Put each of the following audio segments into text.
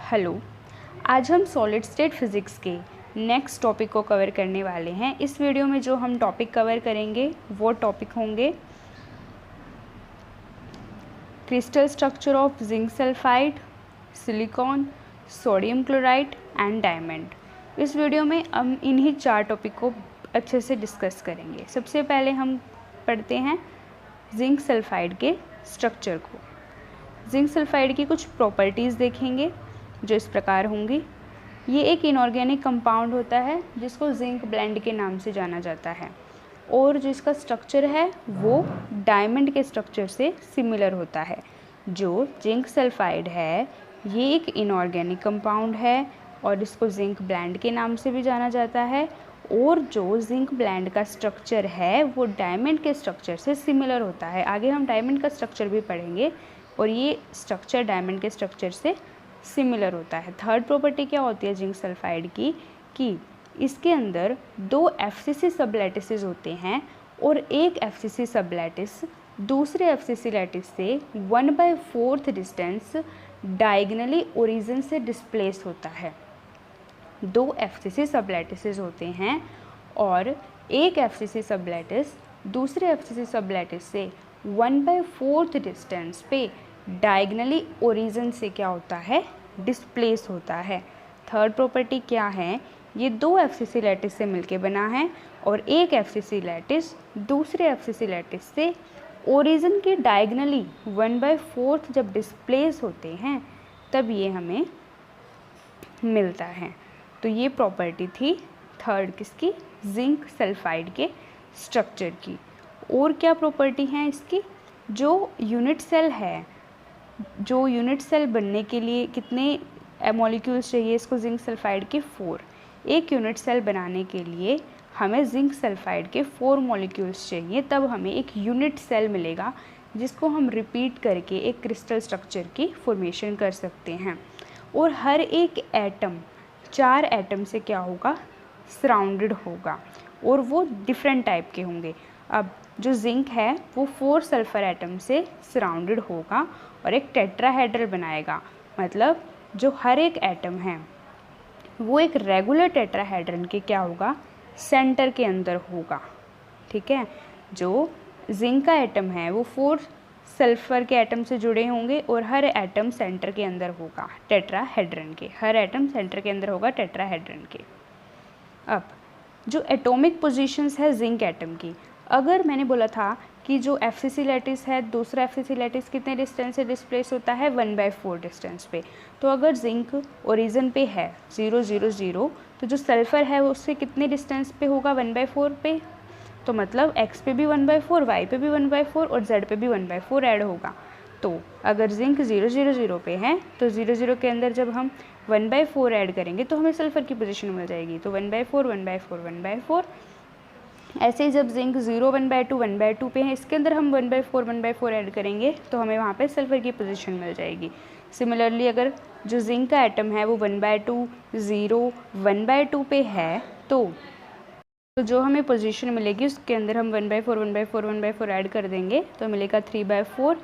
Hello, आज हम solid state physics के नेक्स्ट टॉपिक को कवर करने वाले हैं। इस वीडियो में जो हम टॉपिक कवर करेंगे वो टॉपिक होंगे crystal structure of zinc sulphide, silicon, sodium chloride and diamond. इस वीडियो में हम इन्हीं 4 टॉपिक को अच्छे से डिस्कस करेंगे। सबसे पहले हम पढ़ते हैं जिंक सल्फाइड के स्ट्रक्चर को। जिंक सल्फाइड की कुछ प्रॉपर्टीज़ देखेंगे जो इस प्रकार होंगी। ये एक इनऑर्गेनिक कंपाउंड होता है जिसको जिंक ब्लेंड के नाम से जाना जाता है और जो इसका स्ट्रक्चर है वो डायमंड के स्ट्रक्चर से सिमिलर होता है। जो जिंक सल्फाइड है ये एक इनऑर्गेनिक कंपाउंड है और इसको जिंक ब्लेंड के नाम से भी जाना जाता है और जो जिंक ब्लेंड का स्ट्रक्चर है वो डायमंड के स्ट्रक्चर से सिमिलर होता है। आगे हम डायमंड का स्ट्रक्चर भी पढ़ेंगे और ये स्ट्रक्चर डायमंड के स्ट्रक्चर से सिमिलर होता है। थर्ड प्रॉपर्टी क्या होती है जिंक सल्फाइड की कि इसके अंदर 2 FCC सबलैटिसेस होते हैं और एक FCC सबलैटिस दूसरे FCC लैटिस से 1/4 डिस्टेंस डायगनली ओरिजिन से डिस्प्लेस होता है। 2 FCC सबलैटिसेस होते हैं और एक FCC सबलैटिस दूसरे FCC सबलैटिस से 1/4 डिस्टेंस पे डायगनली ओरिजिन से क्या होता है, डिस्प्लेस होता है। थर्ड प्रॉपर्टी क्या है, ये 2 FCC लैटिस से मिलके बना है और एक FCC लैटिस दूसरे FCC लैटिस से ओरिजिन के डायगनली 1/4 जब डिस्प्लेस होते हैं तब ये हमें मिलता है। तो ये प्रॉपर्टी थी थर्ड किसकी, जिंक सल्फाइड के स्ट्रक्चर की। और क्या प्रॉपर्टी हैं इसकी, जो यूनिट सेल है, जो यूनिट सेल बनने के लिए कितने मॉलिक्यूल्स चाहिए इसको जिंक सल्फाइड के 4। एक यूनिट सेल बनाने के लिए हमें जिंक सल्फाइड के 4 मॉलिक्यूल्स चाहिए, तब हमें एक यूनिट सेल मिलेगा जिसको हम रिपीट करके एक क्रिस्टल स्ट्रक्चर की फॉर्मेशन कर सकते हैं। और हर एक एटम 4 एटम से क्या होगा, सराउंडेड होगा और वो डिफरेंट टाइप के होंगे। अब जो जिंक है वो 4 सल्फर एटम से सराउंडेड होगा और एक टेट्राहेड्रल बनाएगा। मतलब जो हर एक एटम है वो एक रेगुलर टेट्राहेड्रन के क्या होगा, सेंटर के अंदर होगा। ठीक है, जो जिंक का एटम है वो 4 सल्फर के एटम से जुड़े होंगे और हर एटम सेंटर के अंदर होगा टेट्राहेड्रन के, हर एटम सेंटर के अंदर होगा टेट्राहेड्रन के। अब जो एटॉमिक पोजीशंस है जिंक एटम की, अगर मैंने बोला था कि जो FCC लैटिस है दूसरा FCC लैटिस कितने डिस्टेंस से डिस्प्लेस होता है, 1/4 डिस्टेंस पे। तो अगर जिंक ओरिजिन पे है 0 0 0 तो जो सल्फ़र है उससे कितने डिस्टेंस पे होगा, 1/4 पे। तो मतलब x पे भी 1/4, y पे भी 1/4 और z पे भी 1/4 ऐड होगा। तो अगर जिंक 0 0 0 पे है तो 0 0 के अंदर जब हम 1/4 ऐड करेंगे तो हमें सल्फ़र की पोजीशन मिल जाएगी। तो 1/4 1/4 1/4। ऐसे ही जब जिंक 0 1/2 1/2 पे है, इसके अंदर हम 1/4 ऐड करेंगे तो हमें वहाँ पे सल्फ़र की पोजीशन मिल जाएगी। सिमिलरली अगर जो जिंक का एटम है वो 1/2 0 1/2 पे है तो जो हमें पोजीशन मिलेगी उसके अंदर हम 1/4 1/4 1/4 ऐड कर देंगे तो मिलेगा 3/4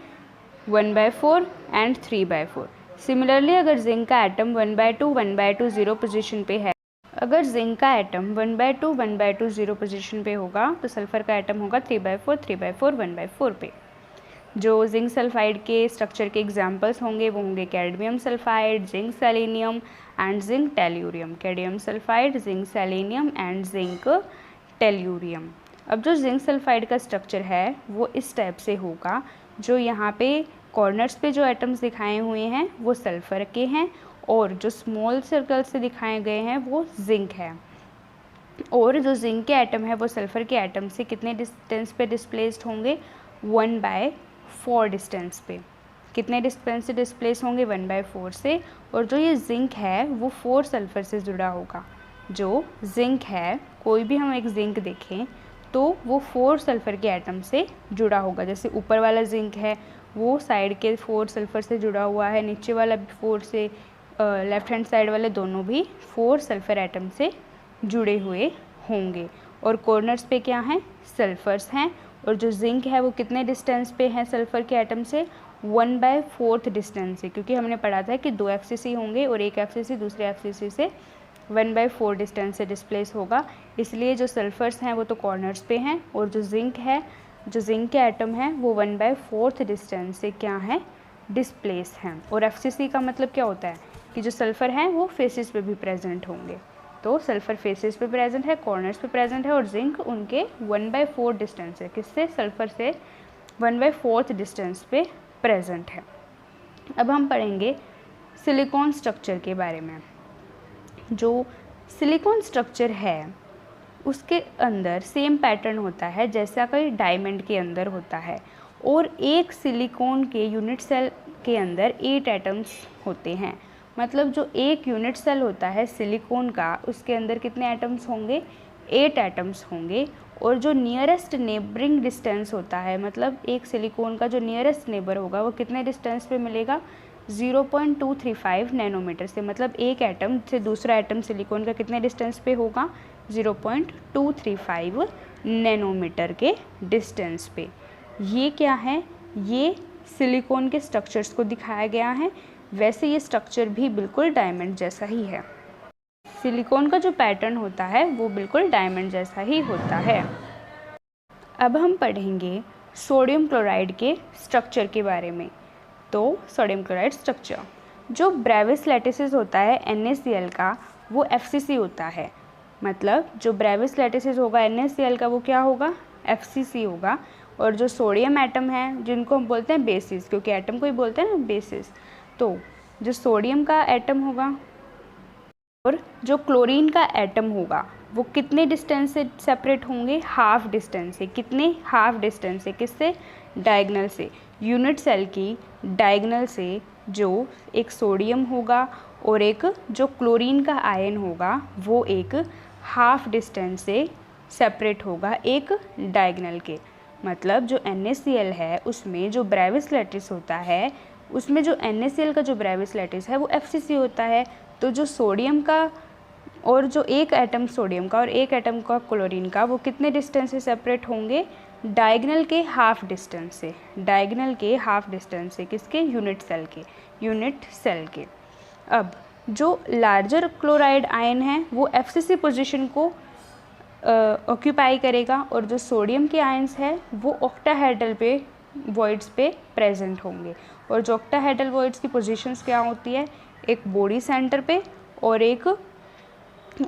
1/4 एंड 3/4। सिमिलरली अगर जिंक का एटम 1/2 1/2 0 पोजीशन पे है, अगर जिंक का एटम 1/2 1/2 0 पोजीशन पे होगा तो सल्फ़र का एटम होगा 3/4 3/4 1/4 पे। जो जिंक सल्फाइड के स्ट्रक्चर के एग्जांपल्स होंगे वो होंगे cadmium sulphide, zinc selenium and zinc tellurium. Cadmium sulphide, zinc selenium and zinc tellurium. अब जो जिंक सल्फाइड का स्ट्रक्चर है वो इस टाइप से होगा। जो यहाँ पे कॉर्नर्स पे जो एटम्स दिखाए हुए हैं वो सल्फ़र के हैं और जो स्मॉल सर्कल से दिखाए गए हैं वो जिंक है। और जो जिंक के एटम है वो सल्फ़र के एटम से कितने डिस्टेंस पे डिस्प्लेस्ड होंगे, 1/4 डिस्टेंस पे। कितने डिस्टेंस से डिस्प्लेस होंगे, 1/4 से। और जो ये जिंक है वो 4 सल्फ़र से जुड़ा होगा। जो जिंक है, कोई भी हम एक जिंक देखें तो वो 4 सल्फ़र के एटम से जुड़ा होगा। जैसे ऊपर वाला जिंक है वो साइड के 4 सल्फ़र से जुड़ा हुआ है, नीचे वाला भी 4 से, लेफ़्ट हैंड साइड वाले दोनों भी 4 सल्फ़र एटम से जुड़े हुए होंगे। और कॉर्नर्स पे क्या हैं, सल्फ़र्स हैं। और जो जिंक है वो कितने डिस्टेंस पे है सल्फ़र के एटम से, 1/4 डिस्टेंस से, क्योंकि हमने पढ़ा था कि 2 FCC होंगे और एक FCC दूसरे FCC से 1/4 डिस्टेंस से डिस्प्लेस होगा। इसलिए जो सल्फर्स हैं वो तो कॉर्नर्स पे हैं, और जो जिंक है, जो जिंक के एटम हैं वो 1/4 डिस्टेंस से क्या है, डिस्प्लेस हैं। और FCC का मतलब क्या होता है कि जो सल्फ़र हैं वो फेसिस पे भी प्रेजेंट होंगे। तो सल्फ़र फेसिस पे प्रेजेंट है, कॉर्नर्स पे प्रेजेंट है, और जिंक उनके 1/4 डिस्टेंस है, किससे, सल्फ़र से 1/4 डिस्टेंस पे प्रेजेंट है। अब हम पढ़ेंगे सिलिकॉन स्ट्रक्चर के बारे में। जो सिलिकॉन स्ट्रक्चर है उसके अंदर सेम पैटर्न होता है जैसा कि डायमंड के अंदर होता है, और एक सिलिकॉन के यूनिट सेल के अंदर 8 एटम्स होते हैं। मतलब जो एक यूनिट सेल होता है सिलिकॉन का, उसके अंदर कितने एटम्स होंगे, 8 एटम्स होंगे। और जो नियरेस्ट नेबरिंग डिस्टेंस होता है, मतलब एक सिलिकॉन का जो नियरेस्ट नेबर होगा वो कितने डिस्टेंस पे मिलेगा, 0.235 नैनोमीटर से। मतलब एक एटम से दूसरा एटम सिलिकॉन का कितने डिस्टेंस पे होगा, 0.235 नैनोमीटर के डिस्टेंस पे। ये क्या है, ये सिलिकॉन के स्ट्रक्चर्स को दिखाया गया है। वैसे ये स्ट्रक्चर भी बिल्कुल डायमंड जैसा ही है। सिलिकॉन का जो पैटर्न होता है वो बिल्कुल डायमंड जैसा ही होता है। अब हम पढ़ेंगे सोडियम क्लोराइड के स्ट्रक्चर के बारे में। तो सोडियम क्लोराइड स्ट्रक्चर, जो ब्रेविस लैटिसेस होता है NaCl का, वो FCC होता है। मतलब जो ब्रेविस लैटिसेस होगा NaCl का वो क्या होगा, FCC होगा। और जो सोडियम एटम है, जिनको हम बोलते हैं बेसिस, क्योंकि एटम को ही बोलते हैं ना बेसिस, तो जो सोडियम का एटम होगा और जो क्लोरीन का एटम होगा वो कितने डिस्टेंस से सेपरेट होंगे, हाफ डिस्टेंस से। कितने, हाफ डिस्टेंस से। किससे, डायगनल से। यूनिट सेल की डायगनल से जो एक सोडियम होगा और एक जो क्लोरीन का आयन होगा वो एक हाफ डिस्टेंस से सेपरेट होगा एक डायगनल के। मतलब जो NaCl है उसमें जो ब्रेविस लैटिस होता है, उसमें जो NaCl का जो ब्रेविस लैटिस है वो FCC होता है। तो जो सोडियम का और जो एक एटम सोडियम का और एक एटम का क्लोरीन का, वो कितने डिस्टेंस से सेपरेट होंगे, डायगनल के हाफ डिस्टेंस से। डायगनल के हाफ डिस्टेंस से, किसके, यूनिट सेल के, यूनिट सेल के। अब जो लार्जर क्लोराइड आयन है वो FCC पोजीशन को ऑक्यूपाई करेगा, और जो सोडियम के आयंस है वो ऑक्टाहेड्रल पे वॉइड्स पे प्रेजेंट होंगे। और जो ऑक्टाहेड्रल वॉइड्स की पोजीशंस क्या होती है, एक बॉडी सेंटर पे और एक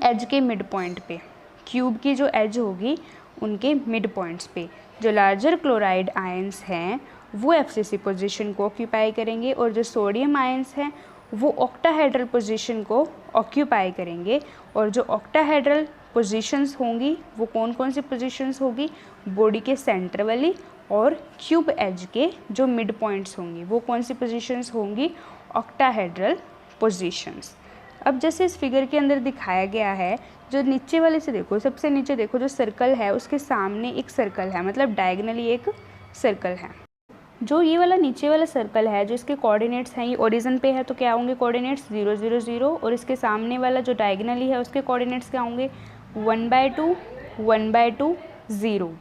एज के मिड पॉइंट पे। क्यूब की जो एज होगी उनके मिड पॉइंट्स पे जो लार्जर क्लोराइड आयंस हैं वो FCC पोजीशन को ऑक्यूपाई करेंगे, और जो सोडियम आयंस हैं वो ऑक्टाहेड्रल पोजीशन को ऑक्यूपाई करेंगे। और जो ऑक्टाहेड्रल पोजीशंस होंगी वो कौन कौन सी पोजीशंस होगी, बॉडी के सेंटर वाली और क्यूब एज के जो मिड पॉइंट्स होंगी वो कौन सी पोजीशंस होंगी, ऑक्टाहेड्रल पोजीशंस। अब जैसे इस फिगर के अंदर दिखाया गया है, जो नीचे वाले से देखो, सबसे नीचे देखो, जो सर्कल है उसके सामने एक सर्कल है, मतलब डायगनली एक सर्कल है। जो ये वाला नीचे वाला सर्कल है, जो इसके कोऑर्डिनेट्स हैं, ये ओरिजिन पे है तो क्या होंगे कोऑर्डिनेट्स, 0 0 0। और इसके सामने वाला जो डायगनली है उसके कोऑर्डिनेट्स क्या होंगे, 1/2 1/2 0।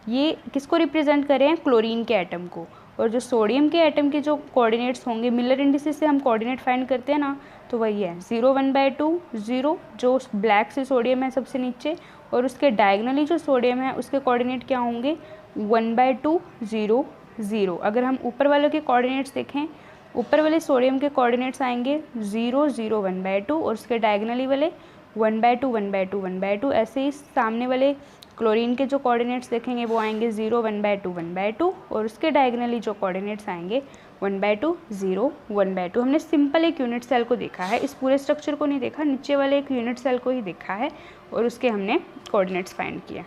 ये किसको रिप्रेजेंट कर रहे हैं, क्लोरीन के एटम को। और जो सोडियम के एटम के जो कोऑर्डिनेट्स होंगे, मिलर इंडिसेस से हम कोऑर्डिनेट फाइंड करते हैं ना, तो वही है 0 1/2 0, जो ब्लैक से सोडियम है सबसे नीचे, और उसके डायगनली जो सोडियम है उसके कोऑर्डिनेट क्या होंगे, 1/2 0 0। अगर हम ऊपर वाले के कोऑर्डिनेट्स देखें, ऊपर वाले सोडियम के कोऑर्डिनेट्स आएंगे 0 0 1/2, और उसके डायगनली वाले 1/2 1/2 1/2। ऐसे ही सामने वाले क्लोरीन के जो कोऑर्डिनेट्स देखेंगे वो आएंगे 0 1/2 1/2, और उसके डायगनली जो कोऑर्डिनेट्स आएंगे 1/2 0 1/2। हमने सिंपल एक यूनिट सेल को देखा है, इस पूरे स्ट्रक्चर को नहीं देखा, नीचे वाले एक यूनिट सेल को ही देखा है और उसके हमने कोऑर्डिनेट्स फाइंड किया।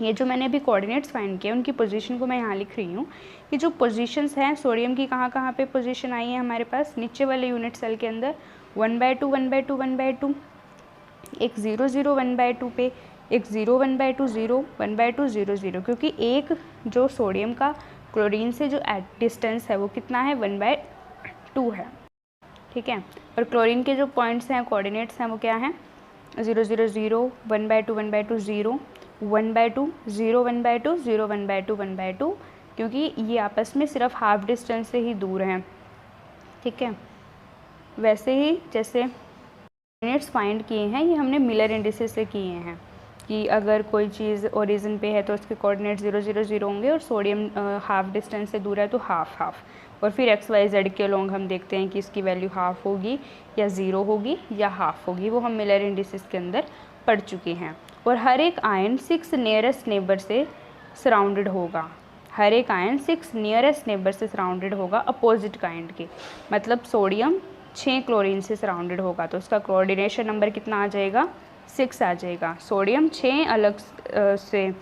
ये जो मैंने अभी कोऑर्डिनेट्स फाइंड किए उनकी पोजीशन को मैं यहाँ लिख रही हूँ कि जो पोजीशंस हैं सोडियम की कहाँ कहाँ पे पोजीशन आई है हमारे पास, नीचे वाले यूनिट सेल के अंदर 1/2 1/2 1/2, एक 0 0 1/2 पे, एक 0 1/2 0 1/2 0 0, क्योंकि एक जो सोडियम का क्लोरीन से जो डिस्टेंस है वो कितना है, 1/2 है, ठीक है। और क्लोरीन के जो पॉइंट्स हैं, कोऑर्डिनेट्स हैं, वो क्या हैं, 0 0 0 1/2 1/2 0 1/2 0 1/2 0 1/2 1/2 क्योंकि ये आपस में सिर्फ हाफ डिस्टेंस से ही दूर हैं, ठीक है। वैसे ही जैसे कोऑर्डिनेट्स फाइंड किए हैं, ये हमने मिलर इंडिसेस से किए हैं कि अगर कोई चीज़ ओरिजिन पे है तो उसके कोऑर्डिनेट 0 0 0 होंगे और सोडियम हाफ डिस्टेंस से दूर है तो हाफ हाफ, और फिर एक्स वाई जेड के अलोंग हम देखते हैं कि इसकी वैल्यू हाफ होगी या 0 होगी या हाफ होगी, वो हम मिलर इंडिसेस के अंदर पढ़ चुके हैं। और हर एक आयन 6 नियरेस्ट नेबर से सराउंडेड होगा, हर एक आयन 6 नियरेस्ट नेबर से सराउंडेड होगा अपोजिट काइंड के, मतलब सोडियम 6 क्लोरीन से सराउंडेड होगा तो उसका कोऑर्डिनेशन नंबर कितना आ जाएगा, 6 आ जाएगा। सोडियम 6 अलग से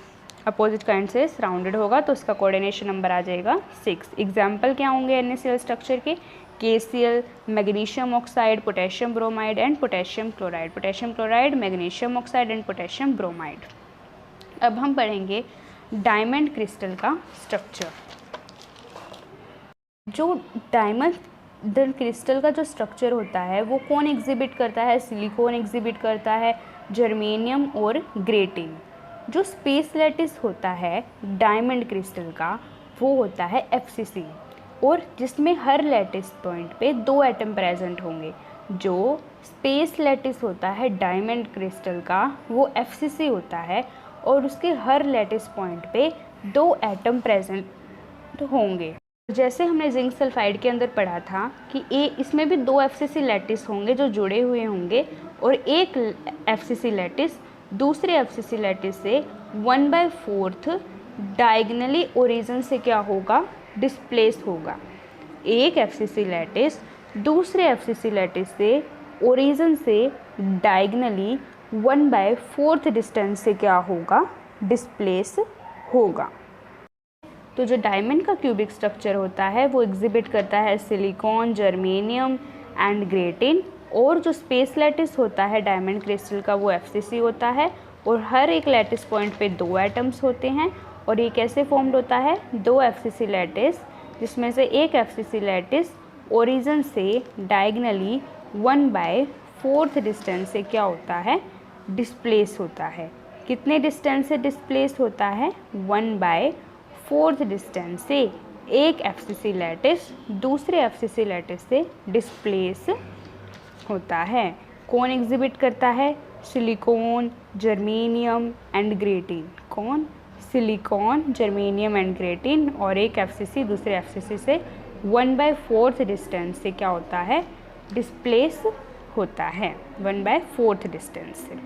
अपोजिट काइंड से सराउंडेड होगा तो उसका कोऑर्डिनेशन नंबर आ जाएगा 6। एग्जाम्पल क्या होंगे NaCl स्ट्रक्चर के, KCl, magnesium oxide, potassium bromide and potassium chloride, potassium chloride, magnesium oxide and potassium bromide. अब हम पढ़ेंगे डायमंड क्रिस्टल का स्ट्रक्चर। जो डायमंड क्रिस्टल का जो स्ट्रक्चर होता है वो कौन एग्जिबिट करता है, सिलिकॉन एग्जिबिट करता है, जर्मेनियम और ग्रेटिन। जो स्पेस लैटिस होता है डायमंड क्रिस्टल का वो होता है FCC, और जिसमें हर लैटिस पॉइंट पे 2 एटम प्रेजेंट होंगे। जो स्पेस लैटिस होता है डायमंड क्रिस्टल का वो FCC होता है और उसके हर लैटिस पॉइंट पे 2 एटम प्रेजेंट होंगे। जैसे हमने जिंक सल्फाइड के अंदर पढ़ा था कि इसमें भी 2 FCC लैटिस होंगे जो जुड़े हुए होंगे, और एक FCC लैटिस दूसरे FCC लैटिस से 1/4 डायगनली ओरिजिन से क्या होगा, डिस्प्लेस होगा। एक FCC लैटिस दूसरे FCC लैटिस से ओरिजिन से डायगनली 1/4 डिस्टेंस से क्या होगा, डिस्प्लेस होगा। तो जो डायमंड का क्यूबिक स्ट्रक्चर होता है वो एग्जिबिट करता है सिलिकॉन, जर्मेनियम एंड ग्रेटिन, और जो स्पेस लैटिस होता है डायमंड क्रिस्टल का वो FCC होता है, और हर एक लैटिस पॉइंट पे 2 एटम्स होते हैं। और ये कैसे फॉर्म्ड होता है, 2 FCC लैटिस जिसमें से एक FCC लैटिस ओरिजिन से डायगनली 1/4 डिस्टेंस से क्या होता है, डिस्प्लेस होता है। कितने डिस्टेंस से डिस्प्लेस होता है, 1/4 डिस्टेंस से एक FCC लैटिस दूसरे FCC लैटिस से डिस्प्लेस होता है। कौन एग्जिबिट करता है, सिलिकॉन, जर्मेनियम एंड ग्रेटिन। कौन, सिलिकॉन, जर्मेनियम एंड ग्रेटिन, और एक FCC दूसरे FCC से 1/4 डिस्टेंस से क्या होता है, डिस्प्लेस होता है, 1/4 डिस्टेंस से।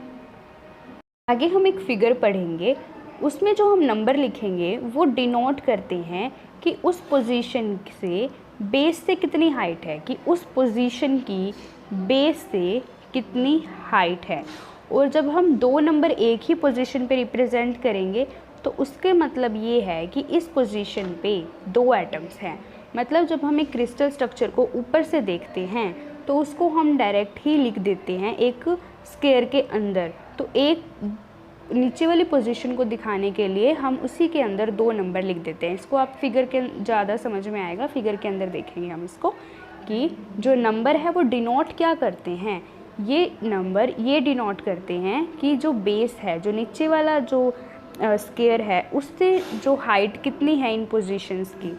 आगे हम एक फिगर पढ़ेंगे, उसमें जो हम नंबर लिखेंगे वो डिनोट करते हैं कि उस पोजीशन से बेस से कितनी हाइट है, कि उस पोजीशन की बेस से कितनी हाइट है। और जब हम 2 नंबर एक ही पोजीशन पे रिप्रेजेंट करेंगे तो उसके मतलब ये है कि इस पोजीशन पे 2 एटम्स हैं। मतलब जब हम एक क्रिस्टल स्ट्रक्चर को ऊपर से देखते हैं तो उसको हम डायरेक्ट ही लिख देते हैं एक स्क्वायर के अंदर, तो एक नीचे वाली पोजीशन को दिखाने के लिए हम उसी के अंदर 2 नंबर लिख देते हैं। इसको आप फिगर के ज़्यादा समझ में आएगा, फिगर के अंदर देखेंगे हम इसको कि जो नंबर है वो डिनोट क्या करते हैं, ये नंबर ये डिनोट करते हैं कि जो बेस है, जो नीचे वाला जो स्क्वायर है उससे जो हाइट कितनी है इन पोजीशंस की,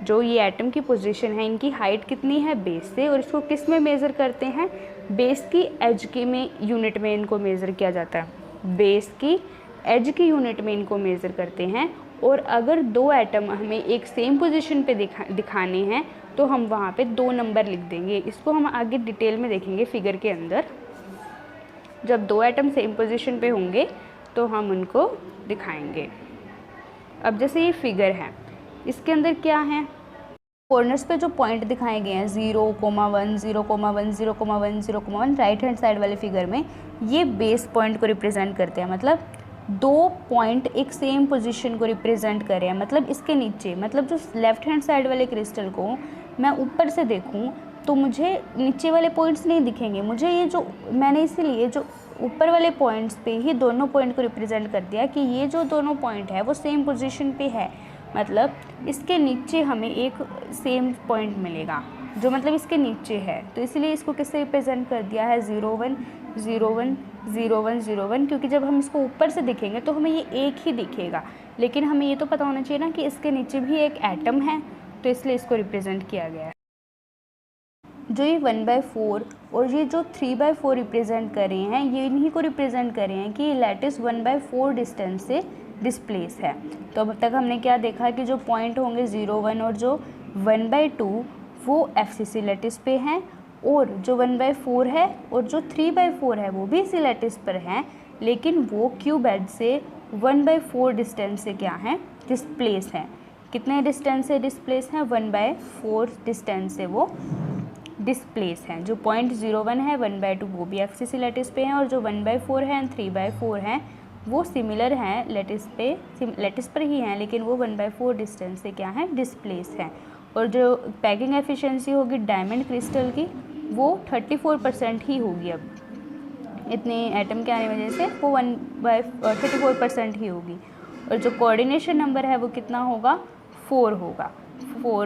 जो ये एटम की पोजीशन है इनकी हाइट कितनी है बेस से, और इसको किस में मेज़र करते हैं, बेस की एज के में यूनिट में इनको मेज़र किया जाता है, बेस की एज की यूनिट में इनको मेज़र करते हैं। और अगर 2 एटम हमें एक सेम पोजीशन पे दिखाने हैं तो हम वहाँ पे 2 नंबर लिख देंगे। इसको हम आगे डिटेल में देखेंगे फिगर के अंदर। जब 2 एटम सेम पोजीशन पे होंगे तो हम उनको दिखाएंगे। अब जैसे ये फिगर है, इसके अंदर क्या है, कॉर्नर्स पे जो पॉइंट दिखाए गए हैं 0,1, 0,1, 0,1, 0,1 राइट हैंड साइड वाले फिगर में, ये बेस पॉइंट को रिप्रेजेंट करते हैं। मतलब 2 पॉइंट एक सेम पोजीशन को रिप्रेजेंट कर रहे हैं। मतलब इसके नीचे, मतलब जो लेफ्ट हैंड साइड वाले क्रिस्टल को मैं ऊपर से देखूं तो मुझे नीचे वाले पॉइंट्स नहीं दिखेंगे, मुझे ये जो मैंने इसीलिए जो ऊपर वाले पॉइंट्स पे ही दोनों पॉइंट को रिप्रेजेंट कर दिया कि ये जो दोनों पॉइंट है वो सेम पोजीशन पे है। मतलब इसके नीचे हमें एक सेम पॉइंट मिलेगा जो मतलब इसके नीचे है, तो इसलिए इसको किससे रिप्रेजेंट कर दिया है, 0,1, 0,1, 0,1, 0,1, क्योंकि जब हम इसको ऊपर से दिखेंगे तो हमें ये एक ही दिखेगा। लेकिन हमें ये तो पता होना चाहिए ना कि इसके नीचे भी एक एटम है, तो इसलिए इसको रिप्रेजेंट किया गया है। जो ये 1/4 और ये जो 3/4 रिप्रेजेंट कर रहे हैं, ये इन्हीं को रिप्रेजेंट कर रहे हैं कि लैटिस 1/4 डिस्टेंस से डिस्प्लेस है। तो अब तक हमने क्या देखा कि जो पॉइंट होंगे 0, 1 और जो 1/2 वो FCC लैटिस पे हैं, और जो 1/4 है और जो 3/4 है वो भी इसी लैटिस पर हैं, लेकिन वो क्यूबेड से 1/4 डिस्टेंस से क्या हैं, डिस्प्लेस हैं। कितने डिस्टेंस से डिस्प्लेस हैं? 1/4 डिस्टेंस से वो डिस्प्लेस हैं। जो पॉइंट 0, 1 है 1/2 वो भी FCC लैटिस पे हैं, और जो 1/4 है 3/4 हैं वो सिमिलर हैं लैटिस पर ही हैं, लेकिन वो 1/4 डिस्टेंस से क्या हैं, डिस्प्लेस हैं। और जो पैकिंग एफिशिएंसी होगी डायमंड क्रिस्टल की वो 34% ही होगी। अब इतने एटम के आने वजह से वो 34% ही होगी। और जो कोऑर्डिनेशन नंबर है वो कितना होगा? 4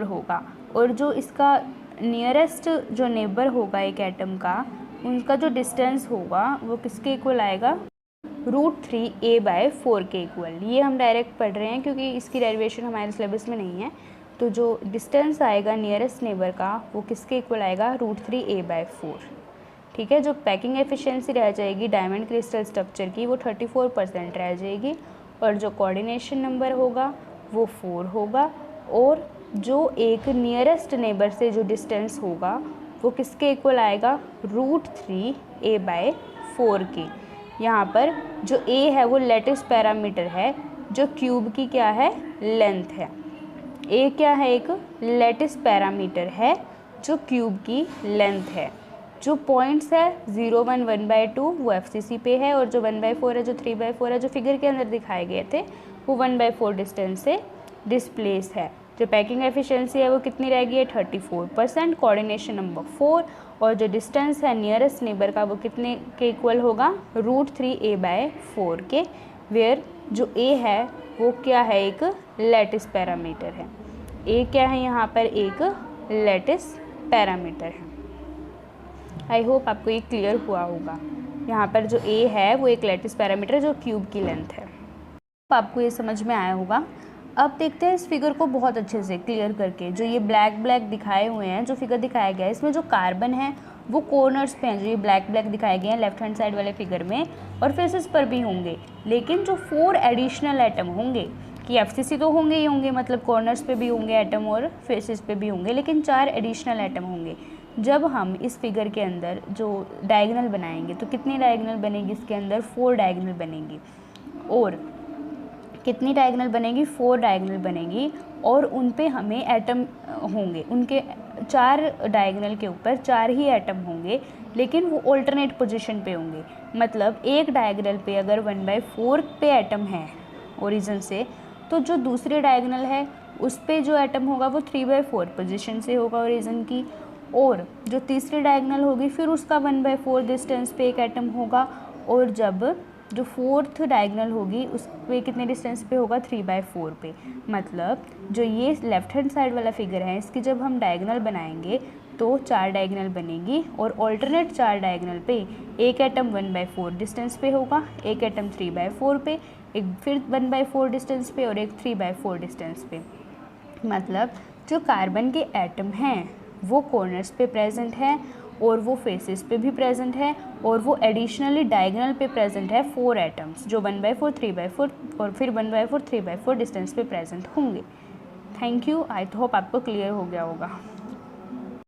होगा। और जो इसका नियरेस्ट जो नेबर होगा एक एटम का, उनका जो डिस्टेंस होगा वो किसके इक्वल आएगा? √3a/4 के इक्वल। ये हम डायरेक्ट पढ़ रहे हैं क्योंकि इसकी डेरिवेशन हमारे सिलेबस में नहीं है। तो जो डिस्टेंस आएगा नियरेस्ट नेबर का वो किसके इक्वल आएगा? √3a/4। ठीक है। जो पैकिंग एफिशिएंसी रह जाएगी डायमंड क्रिस्टल स्ट्रक्चर की वो 34% रह जाएगी, और जो कोऑर्डिनेशन नंबर होगा वो 4 होगा, और जो एक नियरेस्ट नेबर से जो डिस्टेंस होगा वो किसके इक्वल आएगा? √3a/4 के। यहाँ पर जो a है वो लैटिस पैरामीटर है, जो क्यूब की क्या है? लेंथ है। a क्या है? एक लैटिस पैरामीटर है जो क्यूब की लेंथ है। जो पॉइंट्स है 0, 1, 1/2 वो FCC पे है, और जो 1/4 है, जो 3/4 है, जो फिगर के अंदर दिखाए गए थे वो 1/4 डिस्टेंस से डिस्प्लेस है। जो पैकिंग एफिशिएंसी है वो कितनी रहेगी? 34%, कोऑर्डिनेशन नंबर 4, और जो डिस्टेंस है नियरेस्ट नेबर का वो कितने के इक्वल होगा? √3a/4 के, वेयर जो a है वो क्या है? एक लैटिस पैरामीटर है। a क्या है? यहाँ पर एक लैटिस पैरामीटर है। आई होप आपको ये क्लियर हुआ होगा। यहाँ पर जो a है वो एक लैटिस पैरामीटर है जो क्यूब की लेंथ है। आपको ये समझ में आया होगा। अब देखते हैं इस फिगर को बहुत अच्छे से क्लियर करके। जो ये ब्लैक दिखाए हुए हैं, जो फिगर दिखाया गया है, इसमें जो कार्बन है वो कॉर्नर्स पे हैं। जो ये ब्लैक दिखाए गए हैं लेफ्ट हैंड साइड वाले फिगर में, और फेसेस पर भी होंगे, लेकिन जो 4 एडिशनल एटम होंगे, कि FCC तो होंगे ही होंगे, मतलब कॉर्नर्स पे भी होंगे एटम और फेसेस पे भी होंगे, लेकिन 4 एडिशनल एटम होंगे। जब हम इस फिगर के अंदर जो डायगोनल बनाएंगे तो कितनी डायगोनल बनेगी? इसके अंदर 4 डायगोनल बनेगी। और कितनी डायगोनल बनेगी? 4 डायगोनल बनेगी, और उन पे हमें एटम होंगे। उनके 4 डायगोनल के ऊपर 4 ही एटम होंगे, लेकिन वो ऑल्टरनेट पोजीशन पे होंगे। मतलब एक डायगोनल पे अगर 1/4 पे एटम है ओरिजिन से, तो जो दूसरी डायगोनल है उस पे जो एटम होगा वो 3/4 पोजीशन से होगा ओरिजिन की, और जो तीसरी डायगोनल होगी फिर उसका 1/4 डिस्टेंस पे एक एटम होगा, और जब जो 4th डायगोनल होगी उस पे कितने डिस्टेंस पे होगा? 3/4 पे। मतलब जो ये लेफ्ट हैंड साइड वाला फिगर है, इसकी जब हम डायगोनल बनाएंगे तो 4 डायगोनल बनेगी, और ऑल्टरनेट 4 डायगोनल पे एक एटम 1/4 डिस्टेंस पे होगा, एक एटम 3/4 पे, एक फिर 1/4 डिस्टेंस पे, और एक 3/4 डिस्टेंस पे। मतलब जो कार्बन के एटम हैं वो कॉर्नर्स पे प्रेजेंट है, और वो फेसेस पे भी प्रेजेंट है, और वो एडिशनली डायगोनल पे प्रेजेंट है 4 एटम्स, जो 1/4, 3/4 और फिर 1/4, 3/4 डिस्टेंस पे प्रेजेंट होंगे। Thank you. आई होप आपको क्लियर हो गया होगा।